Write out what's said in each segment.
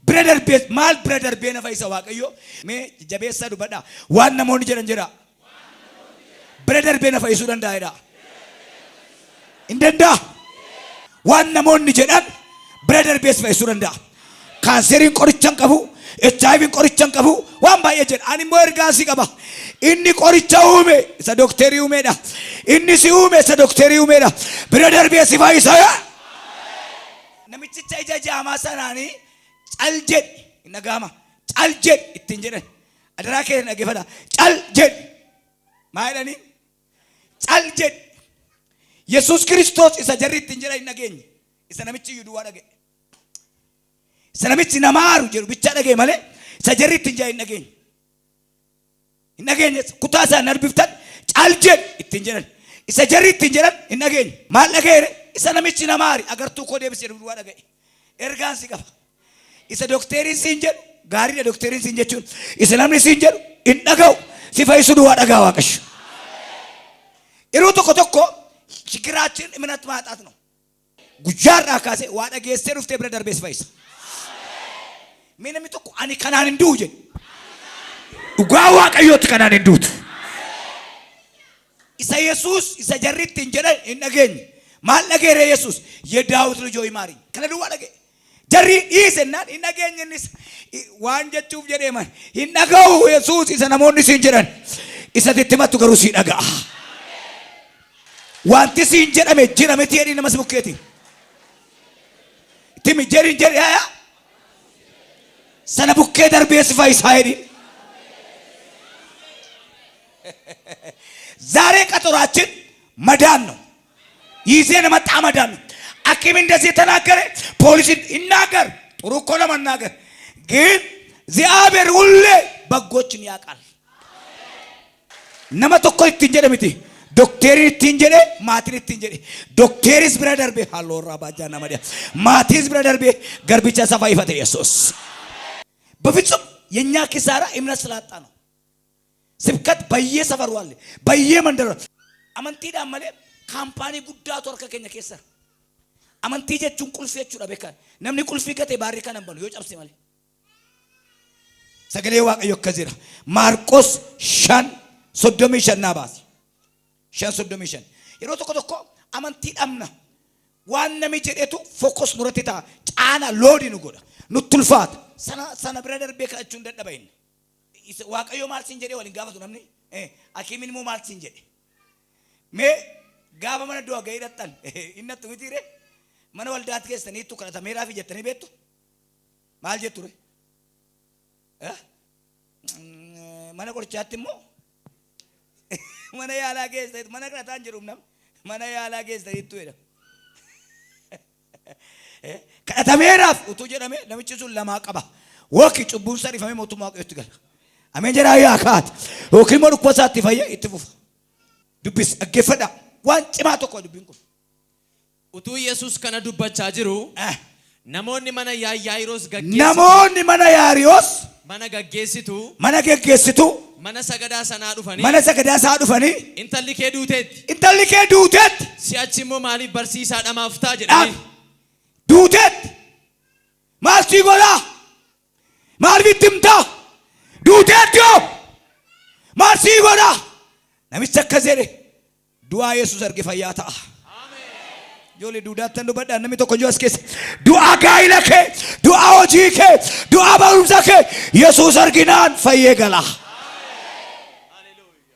Brother base mal brother bena faisa waaqayyo me jabeessa dubadha waan namoonni jedhan jira brother bena faisu dandaa'edha indanda waan namoonni jedhan brother base faisu danda'a kanseriin qorichan qabu HIV qorichan qabu waan baay'ee jedha ani immoo ergaasi qaba inni qoricha uume isa doktorii uumedha inni si uume isa doktorii uumedha brother base faisa namichicha ija jaamaa sanaanii cal jed nagama cal jed ittiin jedhan adara kee nagefada cal jed maayidhani cal jed Yesus Kristos isa jarri ittiin jedhan nageenye isa namichi yuduwaa dhage isa namichi namaaru jedhu bicha dhage malee isa jarri ittiin jedhan nageenye kutaa isaa narbiftan cal jed ittiin jedhan isa jarri ittiin jedhan nageenye maal dhageere isa namichi namaari agartuu koo deebisee yuduwaa dhage ergaan si qaba isa doktorii siin jedhu gaarii doktorii siin jechuun isa namni siin jedhu in dhaga'u si fayyisu duwwaa dhagaa waaqayyo yeroo tokko ችግራችን እምነት ማጣት ነው ጉጃራ ካሴ waa dhageessee dhuftee bira darbee si fayyisa namni tokko ani kanaan hin du'u jedhe dhugaa waaqayyooti kanaan hin duutu isa Yesuus isa jarritti hin jedhan hin dhageenye maal dhageere Yesuus የዳዊት ልጅ ሆይ ማሪኝ kana duwwaa dhagee jarri dhiisenaan hin dhageenyennis waan jechuuf jedhee man hin dhaga'u Yesuus isa namoonni siin jedhan isa dittimatu garuu si dhaga'a wanti siin jedhame jira miti jedhi namas bukkeeti timi jedhin jedhi yaa sana bukkee darbee si fayyisaa jedhi ዛሬ ቀጠሯችን መዳን ነው ይዘን መጣ መዳን ነው አኪም እንደዚህ ተናገረ ፖሊስ ይናገር ጥሩ እኮ ለመናገር ግን እግዚአብሔር ሁሌ በጎችን ያውቃል ነመተኮ ይትንጀደ ምቲ ዶክተር ይትንጀደ ማትሪ ይትንጀደ ዶክተርስ ብራደር ቤ ሃሎራ ባጃና ማዲያ ማቲስ ብራደር ቤ ገርቢቻ ሰፋ ይፈተ ኢየሱስ በፍጹም የኛ ኪሳራ እምነት ስላጣ ነው ስብከት በየሰፈሩ አለ በየመንደሩ አመንቲ ዳመለ ካምፓኒ ጉዳቱ ወርከ ከኛ ከሰር አመንቲ ጀቹን ቁልፍ የቹ ዳበካን ነምኒ ቁልፍ ይከተ ባሪካ ነበር ዮ ጨብሲ ማለ ሰገሌ ዋቀዮ ከዚራ ማርቆስ ሻን ሶዶሚ ሸናባስ ሻን ሶዶሚ ሸን ይሮ ተቆ አመንቲ ዳምና ዋና ሚጀዴቱ ፎከስ ኑረቲታ ጫና ሎዲ ንጎዳ ኑትልፋት ሰና ብራደር ቤካቹ እንደደባይን waaqayyo maal siin jedhee waliin gaafatu namni akiimiin immoo maal siin jedhe mee gaafa mana du'a ga'ee dhattan innattu mitiire mana waldaatti keessaniittu kadhatameeraa fi jettanii beektu maal jettu re mana qorichaatti immoo mana yaalaa keessaniittu mana kadhataan jedhuum nam mana yaalaa keessaniittu jedha kadhatameeraaf utuu jedhame namichi sun lamaa qaba waqi cubbuun sarifamee mootummaa waaqayyotti gala አሜን ጀራ ያካት ኦክሪሞ ዱኮሳት ይፈየ ይትፉፍ ዱብስ አገፈዳ ዋንጭማ ተቆ ዱብንኩ ኡቱ ኢየሱስ ከነ ዱበቻ ጅሩ ነሞኒ መነ ያያይሮስ መነ ገጌሲቱ መነ ሰገዳ ሰና ዱፈኒ ኢንተልኬ ዱቴት ሲያቺሞ ማሊ በርሲሳ ደማፍታ ጀዳኒ ዱቴት ማልቲ ጎላ ማልቢትምታ ዱቴትዮ ማርሲ ጎዳ ነሚስ ተከዘረ ዱአ ኢየሱስ አርገ ፈያታ አሜን ጆሌ ዱዳተን ዱበዳ ነሚ ተኮ ጆስከስ ዱአ ጋይለከ ዱአ ኦጂከ ዱአ ባሩዛከ ኢየሱስ አርጊናን ፈየገላ አሜን ሃሌሉያ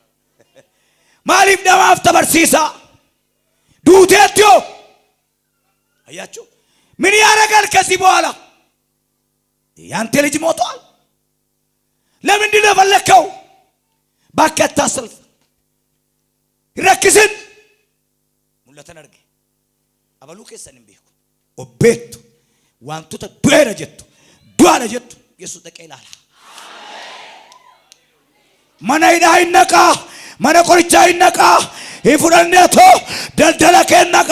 ማሊፍ ደማፍ ተበርሲሳ ዱቴትዮ አያችሁ ምን ያረጋል ከዚህ በኋላ ያንተ ልጅ ሞቷል ለምንድን ነው ፈለከው ባከታ ሰልፍ ይረክስን ሙለተነርገ አበሉ ከሰንም ቢኩ ኦቤቱ ዋንቱተ ዱአነ ጀቱ ኢየሱስ ተቀይላላ መናይዳ ይነቃ መነቆርቻ ይነቃ ይፉረነቶ ደልደለከነቃ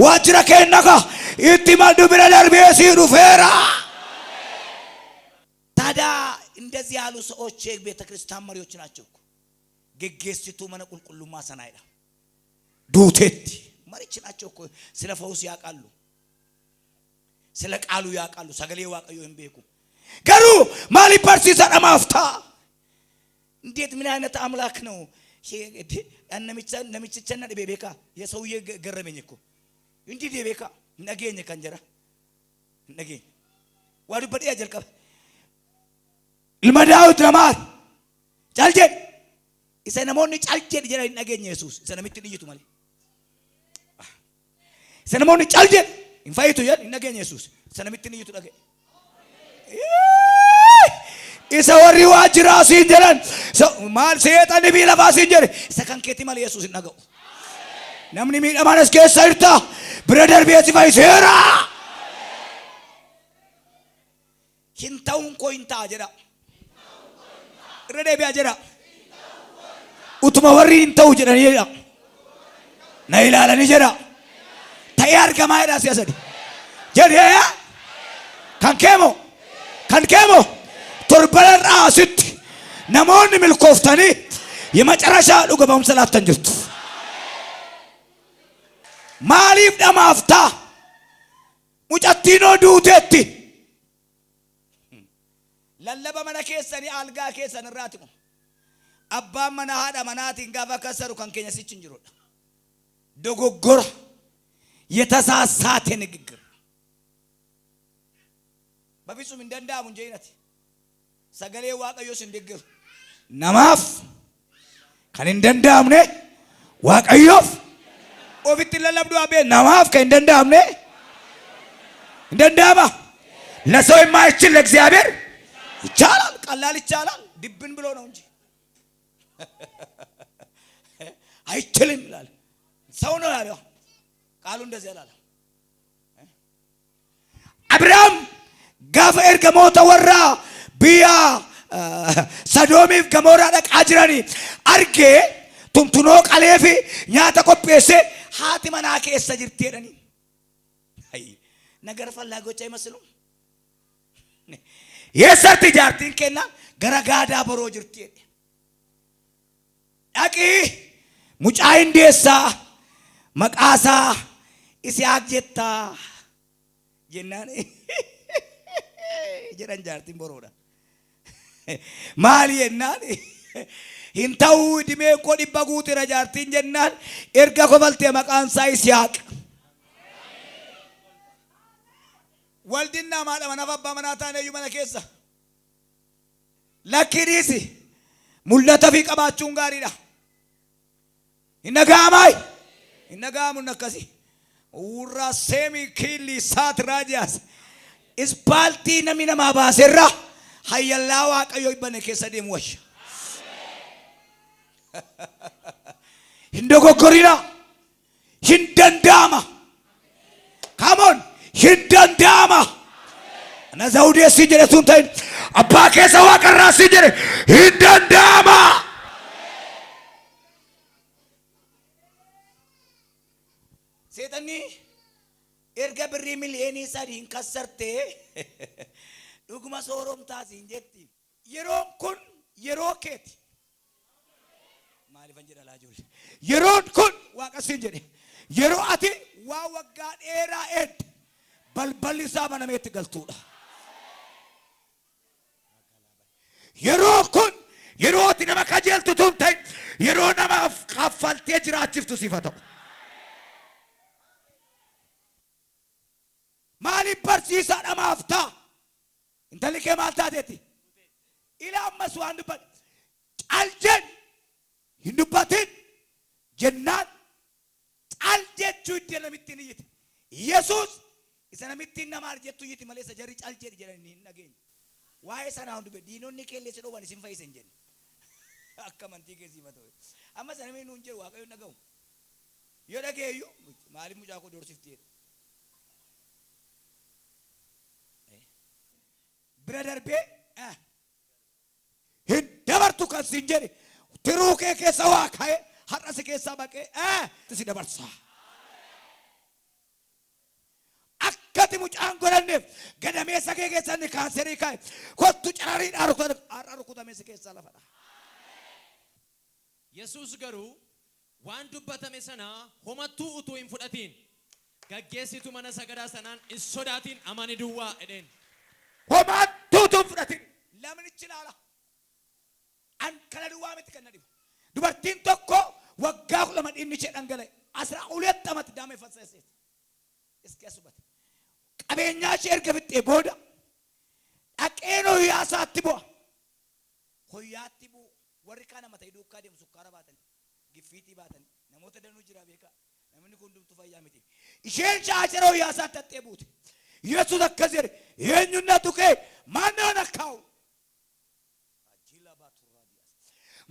ዋጅረከነቃ ኢትማዱ ብረዳር ቢሲሩ ፈራ ታዳ እንደዚህ ያሉ ሰዎች የቤተክርስቲያን መሪዎች ናቸው እኮ ገገስቱ መነ ቁልቁሉማ ሰናይዳ ዱቴት መሪች ናቸው እኮ ስለ ፈውስ ያቃሉ ስለ ቃሉ ያቃሉ ሰገሌ ዋቀዩ እንበይኩ ገሩ ማሊ ፐርሲሳ ደማፍታ እንዴት ምን አይነት አምላክ ነው ነሚቸና ደቤካ የሰውዬ ገረመኝ እኮ እንዴ ደቤካ ነገኝ ከንጀራ ነገኝ ዋዱ በዲያ ጀልቀብ ilmadaawit namaat jaljen isa namoonni caljen jedhan hin dhageenye Yesuus isa namitti dhiyyitu malee isa namoonni caljen hin fayyitu jedhan hin dhageenye Yesuus isa namitti dhiyyitu dhagee isa warri waajjiraa siin jedhan maal seexanni bii lafaa siin jedhe isa kan keetti malee Yesuus hin dhaga'u namni miidhamaan as keessa jirta bira darbee si fayyiseera hin ta'uun koo hin ta'a jedha Rede jira utuma warri intau jira niya na ilala ni jira tayar kama ida siyasadi jadi ya kan kemo torbalar asit namonni milkoftani የመጨረሻ ዱገ በመሰላት ተንጅርቱ ማሊፍ ደማፍታ ሙጨቲኖ ዱቴቲ ለለበ መነ ከሰኒ አልጋ ከሰን ራትሙ አባ መነ ሃዳ መናቲን ጋፋ ከሰሩ ከንከኛ ሲችንጅሮ ዶጎጎራ የተሳሳተ ንግግር በፍጹም እንደንዳሙ እንጀይነት ሰገሌ ዋቀዮስ እንደግር ነማፍ ከን እንደንዳምነ ዋቀዮፍ ኦፊት ለለብዱ አቤ ነማፍ ከን እንደንዳምነ እንደንዳማ ለሰው የማይችል ለእግዚአብሔር ይቻላል ቀላል ይቻላል ድብን ብሎ ነው እንጂ አይችልም ይላል ሰው ነው ያለው ቃሉ እንደዚህ ያላል አብርሃም ጋፈ ኤርገሞ ተወራ ቢያ ሰዶሚፍ ገሞራ ደቃጅራኒ አርጌ ቱምቱኖ ቀሌፊ ኛተ ቆጴሴ ሃቲ መናከ እሰጅርቴደኒ አይ ነገር ፈላጎች አይመስሉም የሰርት ጃርቲን ከና ገረጋዳ በሮ ጅርቴ አቂ ሙጫይ እንዴሳ መቃሳ ኢስያቅ ጀታ ጀናኔ ጀራን ጃርቲን በሮዳ ማሊ የናኔ hintaw dime ko dibaguti rajartin jennan erga ko balte maqan sa isyaaq waldinna mala manafabba manata ne yumana kessa lakirisi mullata fi qabachun garida innagamu nakasi urra semi killi sat rajas ispalti namina mabaserra hayyalla waqayo ibane kessa demwash hindogokorina hindandama come on hindandama ana zawde sijere tuntain abba kesa waqarra sijere hindandama setani erga birri miliyeni sadin kasarte duguma sorom tasin jetti yeron kun yeroket mali fanjira la jol yeron kun waqasin jede yero ati wa wagga era ed balbali sabana met galtuda yero kun yero ati nama kajeltu tuntay yero nama qafalte jirachiftu sifato mali persisa nama afta intalike malta deti ila amsu andu bad aljen hindubatin jannat aljechu idelamittin yit yesus isanamitin namar jettu yit male sajari alje jedani nageen wae sana undu be dinonni kelle sedo wani sim faysen jen akamanti ke sifato amma sanami nunje waqayo nagaw yodageyu mali muja ko dor sifti brother be hindabartu kan sinjeri tiruke ke sawa khae haras ke sabake tisi dabarsa akkati mucaan goranne gadame sake ke sanni kanseri kai kottu carari aru kudame sake salafada yesus garu waan dubbatame sana homattu utu hin fudatin gaggesitu mana sagada sanan issodatin amani duwa eden homattu tu ala. An kana duwwaa miti kan na dhibu. Dubartiin tokko waggaa 10 inni ishee dhangala'e. 12 amatti daamee fasseesseeti. Iski asubate. Qabeenyaa ishee erga fixxee booda dhaqeen hoyyaasaatti bu'a. Hoyyaatti bu'u warri kaan amata duukaa deemu sukkaara baatan giffiitii baatan namoota danuu jira beeka namni kun hundumtu fayyaa miti. Isheen shaashara hoyyaasaatti haxxee buute. Yesuus akkas jedhe eenyunnaa tuqee maannoo nakkaa'u.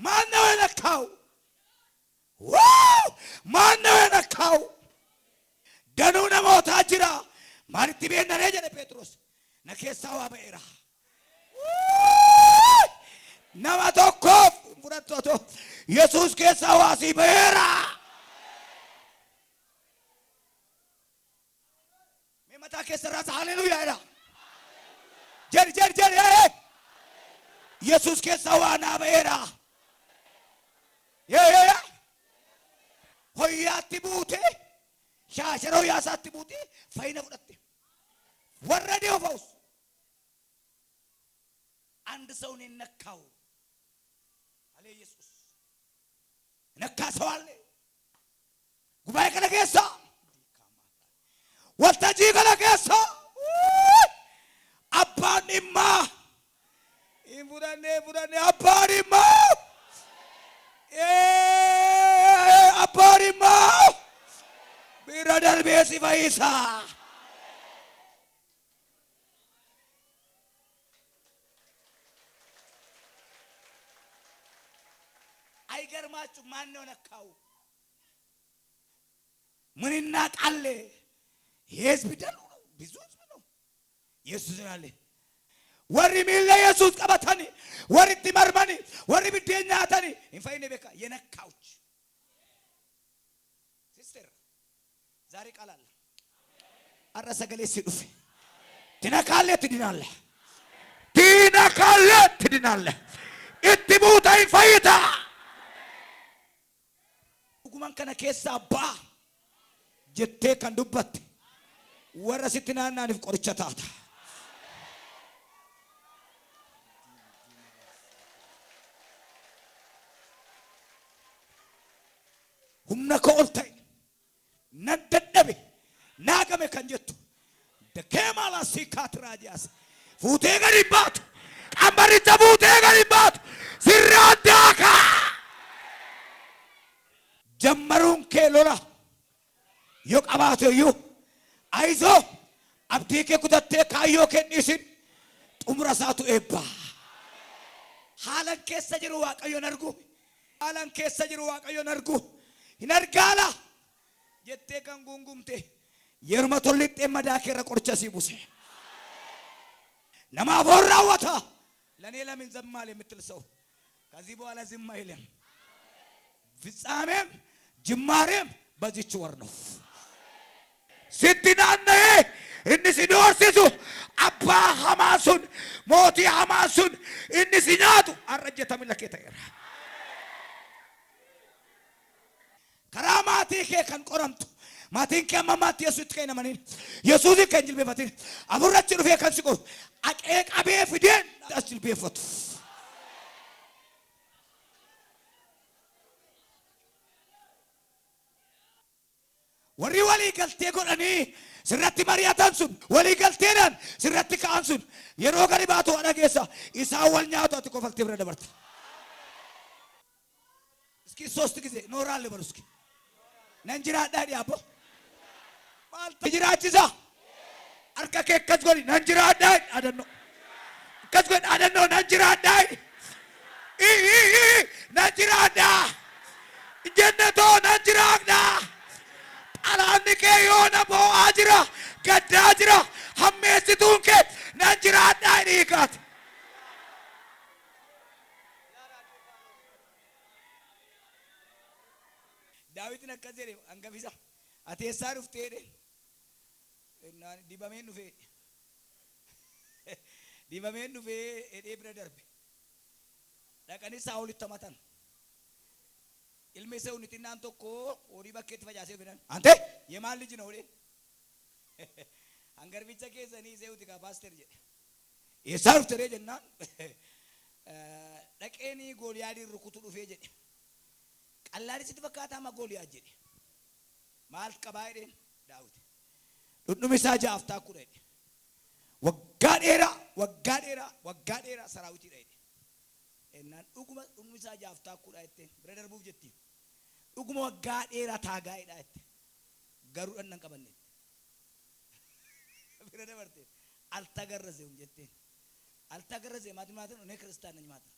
Maannoo nakkaa'u. Maannoo nakkaa'u. Danuu namootaa jira. Maalitti beennaree jedhe Pheexroos. Na keessaa waa ba'eera. Nama tokkoof fudhattootoo Yesuus keessaa waa sii ba'eera. Mee mataa keessarraas haleluuyaadha. Jeri. Yesuus keessaa waa naa ba'eera. Hoyyaatti buute. Shaashara hoyyaasaatti buute. Fayyina fudhatte. Warra deefaus. አንድ ሰውን ነካው አለ ኢየሱስ ነካ ሰው አለ ጉባኤ ከለገሳ ወልታጂ ከለገሳ አባኒማ ይቡዳኔ አባኒማ አባኒማ ቢራዳር ቤሲ ፈይሳ አይገርማችሁ ማን ነው ነካው? ምን እናቃለ? የህዝብ ደሉ ነው፣ ብዙ ህዝብ ነው። ኢየሱስ አለ ወሪ ሚለ ኢየሱስ ቀበተኒ ወሪ ትመርመኒ ወሪ ብደኛተኒ እንፈይነ በቃ የነካውች ሲስተር ዛሬ ቃል አለ አረሰገሌ ሲዱፍ ትነካለ ትድናለ እትቡታ ይፈይታ Guman kana keessa abbaa jettee kan dubbatte warra sitti naanna'aniif qoricha taata. Humna koo ol ta'e nan dadhabe naagame kan jettu dakee maalaa sii kaatiraa jiyaas fuutee gadi baatu qambaricha fuutee gadi baatu sirraa daakaa. ጀመሩን ከሎላ yoqabaatu yu aizo abdii kee kutattee kaayyoo kennisin xumura isaatu eebba. Haalan keessa jiru Waaqayyoon argu, haalan keessa jiru Waaqayyoon argu hin argaala jettee kan gungumte yeruma tollittee madaa keerra qoricha sii buse namaaf hor raawwata ለኔ ለምን ዝም አለ የምትል ሰው ከዚህ በኋላ ዝም አይልም። ፍጻሜም ጅማሬም በዚች ወር ነው። ስትናነዬ እንሲዶርሲሱ አባ ሐማሱን ሞቲ ሐማሱን እንሲኛቱ አረጀተ ምለከተራ ከራማቲ ከን ቆረምቱ ማቲን ከማማት ኢየሱስ ከነ ማንን ኢየሱስ ከንጅል በፈትን አቡራች ሩፌ ከንስቆ አቀቀቤ ፍዴን አስል በፈቱ ወሪ ወሊ ገልቴ ጎዳኒ ስራቲ ማሪያታን ሱን ወሊ ገልቴናን ስራቲ ካንሱን የሮ ገሪባቱ አናገሳ ኢሳ ወልኛቱ አትቆፈልት ብረ ደበርት እስኪ ሶስት ጊዜ ኖራል በሉ እስኪ ነንጅራ ዳዲ አቦ ማልተ ጅራችዛ አርካ ከከት ጎሪ ነንጅራ ዳዲ አደኖ ከዝጎን አደኖ ነንጅራ ዳዲ ነንጅራ ዳ ጀነቶ ነንጅራ ዳ አላንከ የሆነ ቦአጅራ ገዳጅራ ሐሜስቱንከ ነንጅራ ዳዲ ይካት ዳዊት ነከዘለ አንገፊሳ አቴሳር ፍቴደ እና ዲባሜን ኑፌ ኤዴ ብረደርብ ለቀኒ ሳውል ተማታን ilme seuni tinanto ko ori bakket fajase binan ante yemal lij no de angar bicha ke zani seuti ka pastor je esar tere jenna dhaqeeni Gooliyaadin rukutu dhufee jedhe. Qallaadisitti fakkaata ama Gooliyaad jedhe. Maal qabaa jedheen Daawit. Dhundhumi isaa jaaftaa kudha jedhe. Waggaa dheeraa saraawitiidha jedhe. Ennaan dhuguma dhundhumi isaa jaaftaa kudha jetteen bira darbuuf jettiin. Dhuguma waggaa dheeraa taagaa'edha jette. Garuu dhannan qabanne. Bira dabarte altagarrase jetteen. Altagarrase maatiin maatiin onee kiristaanni maatiin.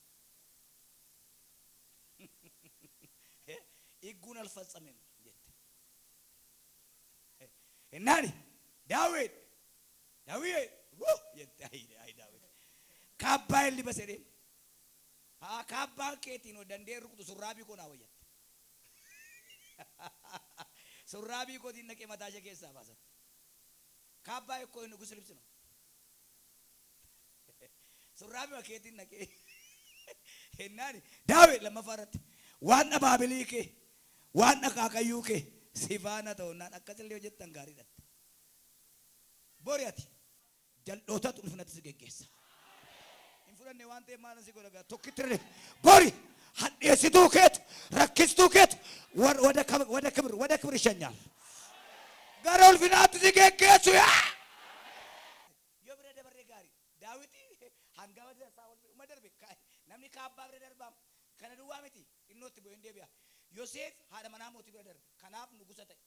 Igguun alfatsameen jette. Ennaani Daawit jette ayi Daawit. Kaabbaa illi basedeen. Haa kaabbaan keetiin oo dandee rukutu surraabii koo naa wayyatte. Surraabii kootiin naqee mataa ishee keessaa baasan. Kaabbaa ekkoo hin nugusi libsinu. Surraabii makeetiin naqee. Ennaani Daawit lammaffaa irratti waan dhabaabilii kee waan dhaqaaqayyuu kee sifaana ta'unnaan akkasillee hojjettan gaariidha. Bori ati jal'ootatu ulfinatti si geggeessa. Hin fudhanne waan ta'eef maal si godha tokkittirre bori hadheessituu keetu rakkistuu keetu wada kibir ishanyaal. Gara ulfinaatti si geggeessu yaa. Yoo bira dabarree gaarii Daawiti hangama isaa uma darbe namni kaabbaa bira darbaam kana duwwaa miti innootti bu'een deebi'a. Yoseef haadha manaa mootii bira darbe kanaaf nugusa ta'e.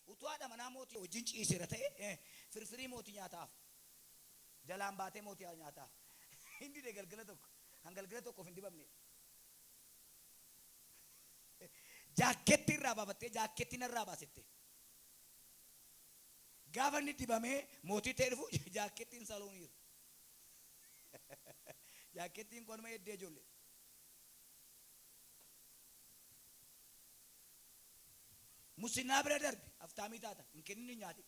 Utuu haadha manaa mootii wajjin ciiseera ta'e firfirii mootii nyaataaf jalaan baatee mootii nyaataaf hindi de galgala tokko hangalgala tokkoof hin dibamne. Jaakkeetti irraa baafattee jaakkeetti narraa baasette. Gaafa inni dibamee mootii ta'e dhufu jaakkeettiin salooniiru. Jaakkeettiin konuma eddee ijoollee. Musinnaa bira darbe aftaamii taata hin kennin nyaati.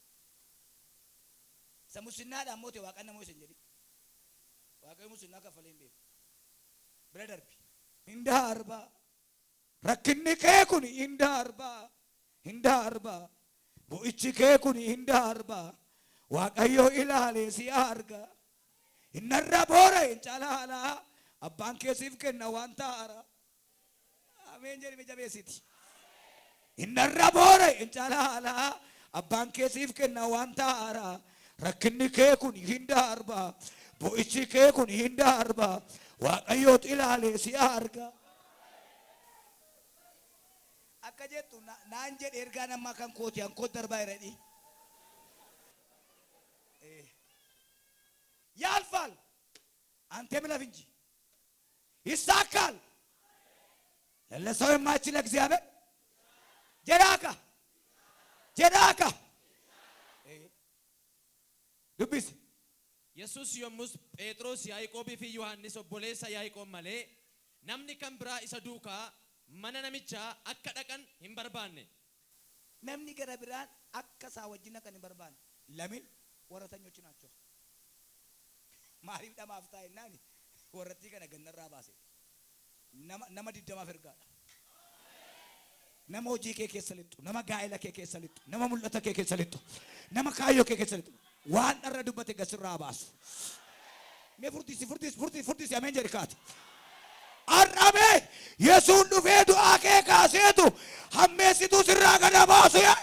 Sa musinnaadhaan moote waaqan namoo isin jedhi. Waaqayyo musinnaa kaffalee hin beeku. Bira darbe. Hinda arbaa. Rakkinni kee kun hinda arbaa. Bu'ichi kee kun hinda arbaa. Waaqayyo ilaalee si arga. Innarra boora hin caalaa. Abbaan keessiif kenna waan taara. Ameen jedhime jabeessiti. Innarra boora hin caalaa. Abbaan keessiif kenna waan taara. Rakkinni kee kun hinda arbaa. Bu'ichi kee kun hinda arbaa. Waaqayyo ilaalee si arga. Akka jettu naan jedhe ergaa namaa kan kooti ankoo darbaa irradhi. Yaalfaal አንተ ብለህ እንጂ ይሳካል ለሰው የማይችል እግዚአብሔር ጀራካ ዱብስ ኢየሱስ yommuu Phexros Yaaqoobii fi Yohannis obboleessa Yaaqoob malee namni kan biraa isa duukaa mana namichaa akka dhaqan hin barbaanne. Namni gara biraan akka isaa wajjin dhaqan hin barbaanne. Lamin warratanyoochi naachoo. Maariif dhamaaf taa'e naani warrattii kana gannarraa baase. Nama diddamaaf ergaadha. Nama hojii kee keessa lixxu, nama gaa'ela kee keessa lixxu, nama mul'ata kee keessa lixxu, nama kaayyoo kee keessa lixxu. Waan dharra dubbate gasirraa baasu. Mee furtisi ameen jedhi kaati. Arrabe Yesuun dhufee du'aa kee kaaseetu hammeessituu sirraa gada baasu yaa.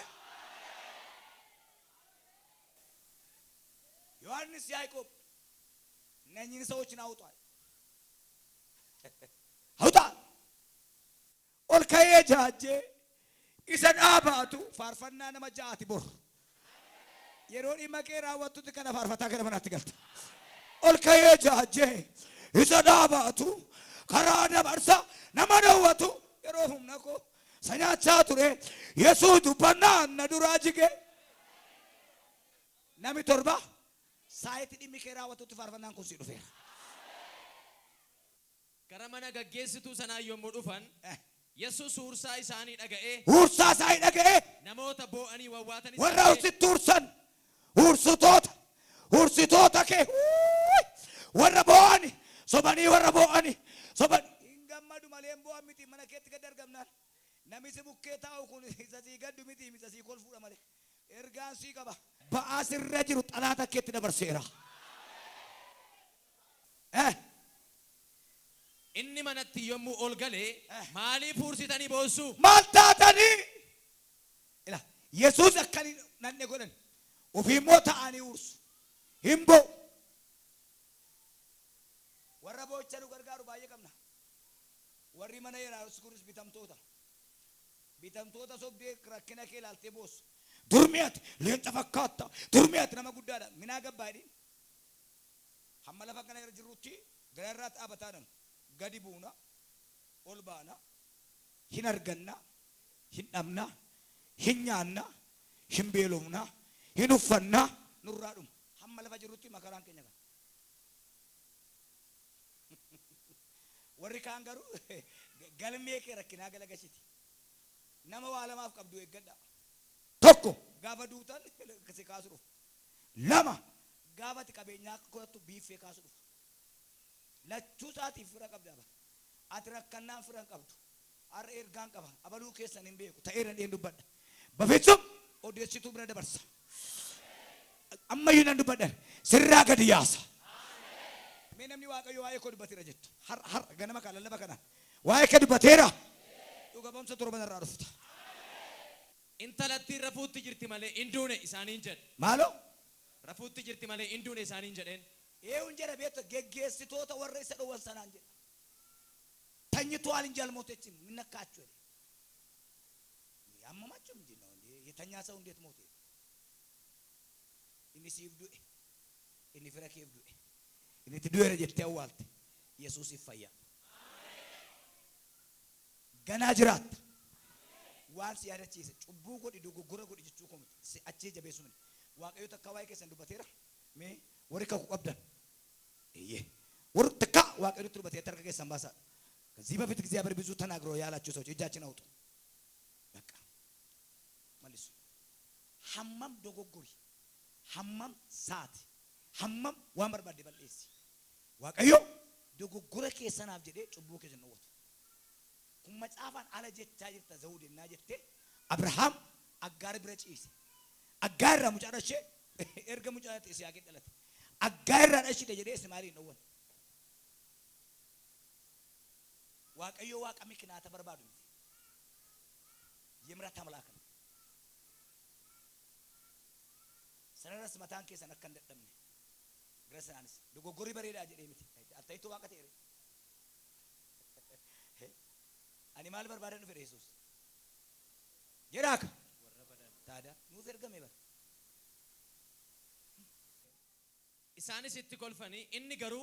Yohannis Yaaqoob እነኚህን ሰዎችን አውጣ ኦልከየ ጃጄ ኢሰዳባቱ ፋርፈና ነመጃቲ ቦር የሮዲ መቄራ ወጡት ከነ ፋርፈታ ገረ መናት ገልጥ ኦልከየ ጃጄ ኢሰዳባቱ ከራደ በርሳ ነመደወቱ የሮሁም ነኮ ሰኛቻ ቱሬ የሱ ዱበና ነዱራጅጌ ነሚ ቶርባ Saayiti dhimmi kee raawwatutti faarfannaan kun si dhufeera. Gara mana gaggeessituu sanaa yommuu dhufan Yesuus huursaa isaanii dhaga'ee namoota boo'anii wawwaatanis warra usitti huursan huursitoota kee warra boo'ani sobanii warra boo'ani soban hin gammadu malee boo'an miti mana keetti gad argamnaan namisi bukkee taa'u kun isa sii gaddu miti isa sii kolfuudha malee ergaan sii qaba. Ba'aa sirra jiru xalaata keetti dabarseera. inni manatti yommuu ol galee maaliif huursitanii boossu? maal taatanii ila Yesuus akkani nanne godhan ofii immoo ta'anii huursu hin bo'u. warra boocha nu gargaaru baay'ee qabna. warri mana Yesuus kunis bitamtoota sobdee rakkina kee ilaaltee boossu. durmiyaati leenca fakkaata durmiyaati nama guddaadha minaa gabbaadhi hamma lafa kana irra jirrutti gararraa dhaabataadhaan gadi buuna ol baana hin arganna hin dhabna hin nyaanna hin beelofna hin uffanna nurraa dhuma hamma lafa jirrutti makaraan keenya kana. warri kaan garuu galmee kee rakkinaa galagashiti nama waa lamaaf qabdu eeggadha. tokko gaafa duutan kasi kaasu dhufu. lama gaafati qabeenyaa kootu biifee kaasu dhufu. lachuu isaatiif fira qabda ba ati rakkannaan firan qabdu har'a ergaan qaba abaluu keessan hin beeku ta'eera dheen dubbadha bafeessum odeessituu bira dabarsa ammayyuu nan dubbadhan sirraa gadi yaasa. mee namni waaqayyo waa'ee koo dubbateera jettu har ganama kaa lallaba kanaan waa'ee kee dubbateera dhuga ba'umsa torban irraa dhufta. intalattiin rafuutti jirti malee induune isaaniin jedhe. maaloo rafuutti jirti malee induune isaaniin jedheen. eewun jedha beekta geggeessitoota warra isa dhowwan sanaan jedha ተኝቷል እንጂ አልሞተችም ምነካችሁ ያመማችሁ ምንድነው የተኛ ሰው እንዴት ሞተ? እኒ ሲብዱ እኒ ፍረክ ይብዱ እኒ ትዱረ ጀተዋልት ኢየሱስ ይፈያ ገና ጅራት ዋንስ ያደችስ ጩቡ ጎዲ ዱጉጉረ ጎዲ ጅቹ ኮም አቼ ጀቤሱ ምን ዋቀዩ ተካዋይ ከሰን ዱበቴራ ሜ ወሪካ ቆብደን እየ ወርተካ ዋቀዩ ትሩበቴ ተርከከ ሰንባሳ ከዚህ በፊት እግዚአብሔር ብዙ ተናግሮ ያላችሁ ሰዎች እጃችን አውጡ። በቃ መልሱ። ሐማም ዶጎጎሪ ሐማም ሳት ሐማም ዋመር ባደ በለሲ ዋቀዮ ዶጎጎረ ከሰናፍ ጀዴ ጩቡ ከዘነወቱ ኩማ ጻፋን አለ ጀቻ ጅርተ ዘውድና ጀቴ አብርሃም አጋር ብረጪስ አጋር ሙጫረሽ ኤርገ ሙጫረጥ ሲያገደለት አጋር ራሽ ደጀዴ ስማሪ ነው ዋቀዮ ዋቀ ምክንያት ተበርባዱ የምራት አምላክ ነው። ሰረረስ መታን ከሰነ ከንደደም ግረሳንስ ዶጎጎሪ በሬዳ ጀዴምት አታይቶ ዋቀቴ አኒማል በርባደን ፍሬ ኢየሱስ የራካ ታዳ ኑ ዘርገም ይበር ኢሳንስ ይትኮልፈኒ እኒ ገሩ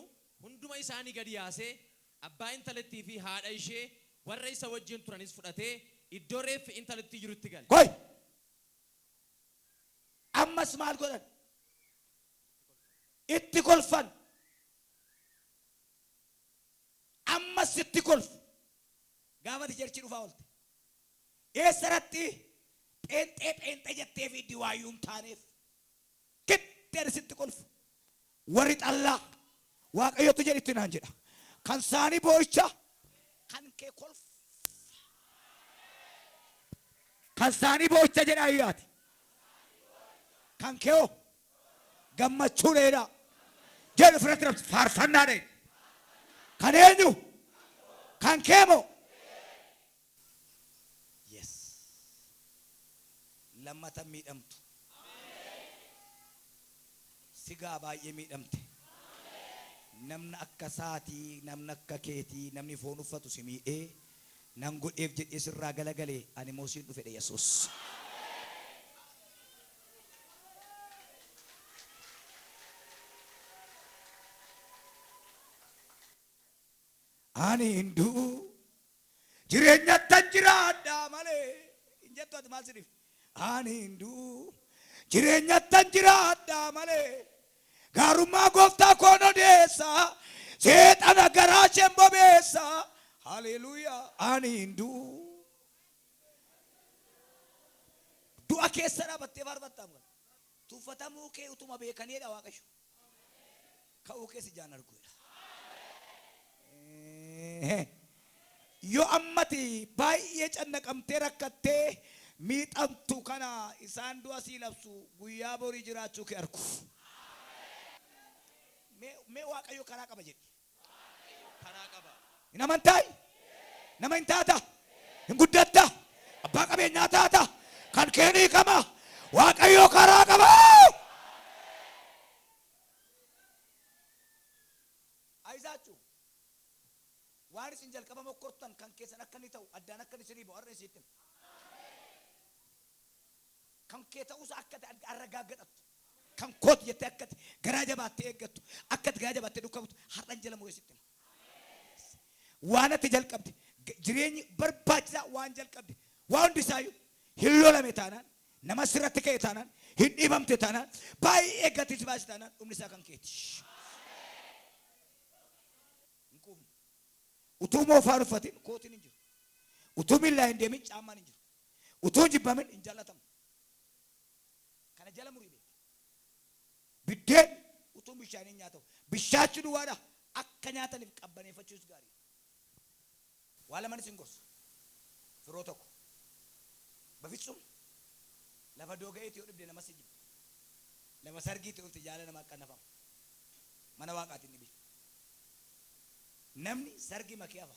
ሁንዱማ ኢሳኒ ገዲ ያሴ አባ ኢንተለቲ ፊ ሃዳ ኢሼ ወረይ ሰወጅን ቱራኒስ ፍዳቴ ኢዶሬፍ ኢንተለቲ ይሩት ይጋል ቆይ አማስ ማል ጎደን ኢትኮልፈን አማስ ኢትኮልፍ ጋመት ጀርቺ ዱፋውልት ኤሰረቲ ጴንጤ ጀቴ ፊ ዲዋዩም ታኔፍ ክትር ስትኮልፍ ወሪ ጣላ ዋቀዮ ተጀሪትና እንጀዳ ካንሳኒ ቦይቻ ካንኬ ኮልፍ ካንሳኒ ቦይቻ ጀዳያት ካንኬው ገመቹ ሌዳ ጀል ፍረትረብ ፋርፈና ደ ካኔኙ ካንኬሞ yes lamata miidhamtu sigaa baay'ee miidhamte namna akka saati namna akka keeti namni foon uffatu si miidhee nan godheef jedhee sirraa galagalee ani moosiin dhufe dha Yesuus. ani hindu jireenya tanjiraadha malee injettu ati maal sidif ani hindu jireenya tanjiraadha malee garummaa gooftaa koon odeessa seexana garaa isheen bobeessa haleluuyaa ani hindu du'a keessa dhaabattee faarfattaa tuffatamuu kee utuma beekaniidha waaqayyo ka'uu kee si jaan arguudha yo ammati baay'ee cannaqamtee rakkattee miidhamtu kana isaan du'a sii labsu guyyaa borii jiraachuu kee argu mee waaqayyo karaa qaba jedhi karaa qaba Hin amantaa? Nama hin taata? Hin guddatta? Abbaa qabeenyaa taata? Kan keenii kama? Waaqayyo karaa qaba. Aizaachu. Waan isin jalqaba mokkortan kan keessan akka ni ta'u addaan akka isinii bo'u har'a isiitti. Kan kee ta'uusa akka arragaaggadhattu. Kan koot jettee akkati garaa jabaattee eeggattu. Akkati garaa jabaattee dhukkabtu har'an jala muree sitti. Waan ati jalqabde jireenyi barbaachisaa waan jalqabde waan hundi isaayyuu hin lolame taanaan nama sirratti ka'e taanaan hin dhibamte taanaan baay'ee gatii baasi taanaan dhumni isaa kan keeti. Utuu moofaan uffatin kootiin hin jiru. Utuu miillaa hin deemin caammaan hin jiru. Utuu jibbamin hin jaallatamu. Kana jala murii beeku. Biddeen utuu bishaaniin nyaatamu. Bishaachi duwwaadha akka nyaataniif qabbaneeffachuus gaarii. Waa lamanis hin gorsu. Firoo tokko. Bafitsum lafa dooga'eetii yoo dhibde nama si jibba. Lafa sargiitii dhufte jaala nama akkannafama. Mana waaqaatiin ni bifa. Namni sargi makee hafa.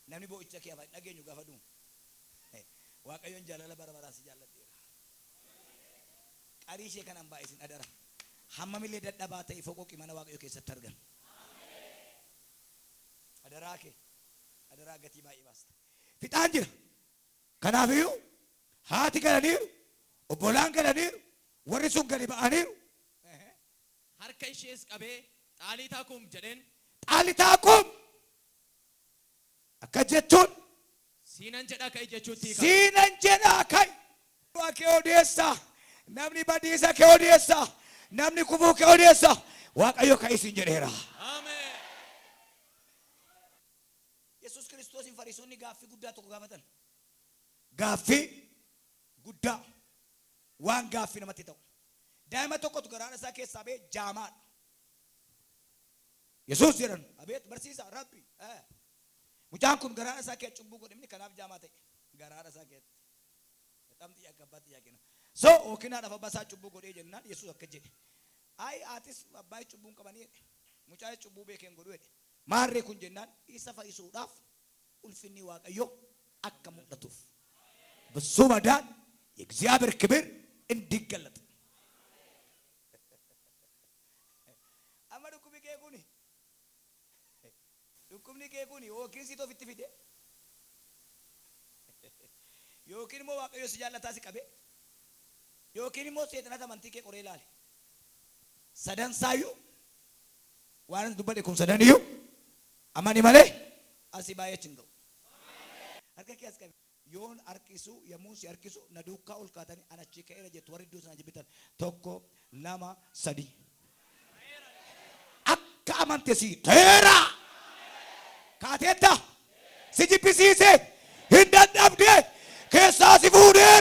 Namni boo'icha kee hafa. Dhageenyu gaafa dhumu. Waaqayyoon jaalala bara baraan si jaalladheera. Qarii ishee kanan baay'isin adara. Hammamillee dadhabaa ta'e foqoqi mana waaqayyoo keessatti argan. Adaraa kee. Adaraa gatii baay'ee baasta. Fixaan jira. Kanaafiyyuu haati galaniiru. Obbolaan galaniiru. Warri sun gadi ba'aniiru. Harka ishees qabee xaaliitaa kum jedheen. Xaaliitaa kum. Akka jechuun. Siinan jedhaa ka'e jechuutti. Siinan jedhaa ka'e. Waa kee odeessaa. Namni badiisa kee odeessaa. Namni kufuu kee odeessaa. Waaqayyo ka'isiin jedheera. Ameen. Yesuus Kiristoosiin fariisonni gaaffii guddaa tokko gaafatan. Gaaffii guddaa. Waan gaaffii namatti ta'u. Daa'ima tokkotu garaana isaa keessaa ba'ee jaamaadha. Yesuus jedhan abeet barsiisaa rabbi. Mucaan kun garaana isaa kee cubbuu godhe inni kanaaf jaamaa ta'e. Garaana isaa kee. Bexam xiyyaa gabbaa xiyyaa kenna. So ookinaadhaaf abbaa isaa cubbuu godhee jennaan Yesuus akka jedhe. Ay aatis abbaa cubbuun qabanii jedhe. Mucaa cubbuu beekeen godhu jedhe. Maarree kun jennaan isa fayyisuudhaaf ulfinni Waaqayyoo akka mul'atuuf. በሱ መዳን የእግዚአብሔር ክብር እንዲገለጥ አማዱ ዱኩምኒ ኬኩኒ ዮኪን ሲቶ ፊት ፊቴ ዮኪን ሞ ዋቀዮ ሲጃለታ ሲቀቤ ዮኪን ሞ ሴተናታ መንቲኬ ቆሬ ላለ ሰደንሳዩ ዋን ዱበዴ ኩም ሰደንዩ አማኒ ማለ አሲባየችንገው አርከኪ ያስቀቤ yoon arkisu yamuus arkisu na duukaa ol kaatanii anachi ka'eera jettu warri iddoo sana jibbitan tokko lama sadi akka amante si teera kaateetta si jibbisiise hin dadhabde keessaa si fuudhee